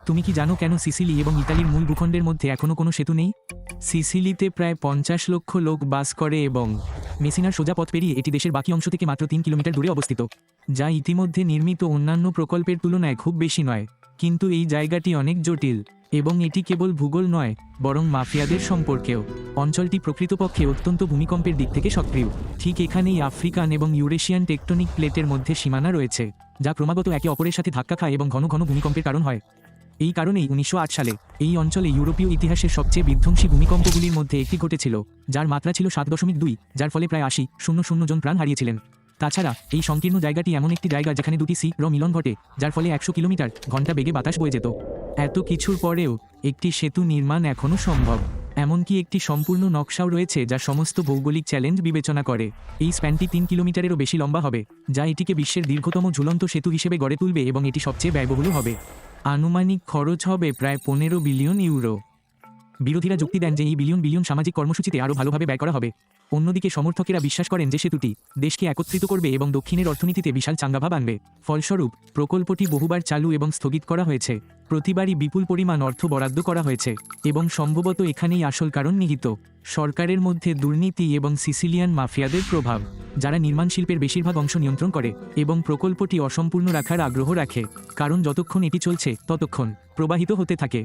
তুমি কি জানো কেন সিসিলি এবং ইতালির মূল ভূখণ্ডের মধ্যে এখনও কোনো সেতু নেই? সিসিলিতে প্রায় 50 লক্ষ লোক বাস করে এবং মেসিনার সোজা পথ পেরিয়ে এটি দেশের বাকি অংশ থেকে মাত্র 3 কিলোমিটার দূরে অবস্থিত, যা ইতিমধ্যে নির্মিত অন্যান্য প্রকল্পের তুলনায় খুব বেশি নয়। কিন্তু এই জায়গাটি অনেক জটিল এবং এটি কেবল ভূগোল নয়, বরং মাফিয়াদের সম্পর্কেও। অঞ্চলটি প্রকৃতপক্ষে অত্যন্ত ভূমিকম্পের দিক থেকে সক্রিয়। ঠিক এখানেই আফ্রিকান এবং ইউরেশিয়ান টেকটনিক প্লেটের মধ্যে সীমানা রয়েছে, যা ক্রমাগত একে অপরের সাথে ধাক্কা খায় এবং ঘন ঘন ভূমিকম্পের কারণ হয়। এই কারণেই 1908 সালে এই অঞ্চলে ইউরোপীয় ইতিহাসের সবচেয়ে বিধ্বংসী ভূমিকম্পগুলির মধ্যে একটি ঘটেছিল, যার মাত্রা ছিল 7.2, যার ফলে প্রায় 80,000 জন প্রাণ হারিয়েছিলেন। তাছাড়া এই সংকীর্ণ জায়গাটি এমন একটি জায়গা যেখানে দুটি সি-র মিলন ঘটে, যার ফলে 100 কিলোমিটার ঘন্টা বেগে বাতাস বয়ে যেত। এত কিছুর পরেও একটি সেতু নির্মাণ এখনও সম্ভব। এমনকি একটি সম্পূর্ণ নকশাও রয়েছে যা সমস্ত ভৌগোলিক চ্যালেঞ্জ বিবেচনা করে। এই স্প্যানটি 3 কিলোমিটারেরও বেশি লম্বা হবে, যা এটিকে বিশ্বের দীর্ঘতম ঝুলন্ত সেতু হিসেবে গড়ে তুলবে এবং এটি সবচেয়ে ব্যয়বহুল হবে। আনুমানিক খরচ হবে প্রায় 15 বিলিয়ন ইউরো। বিরোধীরা যুক্তি দেন যে এই বিলিয়ন সামাজিক কর্মসূচিতে আরও ভালোভাবে ব্যয় করা হবে। অন্যদিকে সমর্থকেরা বিশ্বাস করেন যে সেতুটি দেশকে একত্রিত করবে এবং দক্ষিণের অর্থনীতিতে বিশাল চাঙ্গাভাব আনবে। ফলস্বরূপ প্রকল্পটি বহুবার চালু এবং স্থগিত করা হয়েছে। প্রতিবারই বিপুল পরিমাণ অর্থ বরাদ্দ করা হয়েছে এবং সম্ভবত এখানেই আসল কারণ নিহিত: সরকারের মধ্যে দুর্নীতি এবং সিসিলিয়ান মাফিয়াদের প্রভাব, যারা নির্মাণ শিল্পের বেশিরভাগ অংশ নিয়ন্ত্রণ করে এবং প্রকল্পটি অসম্পূর্ণ রাখার আগ্রহ রাখে, কারণ যতক্ষণ এটি চলছে ততক্ষণ প্রবাহিত হতে থাকে।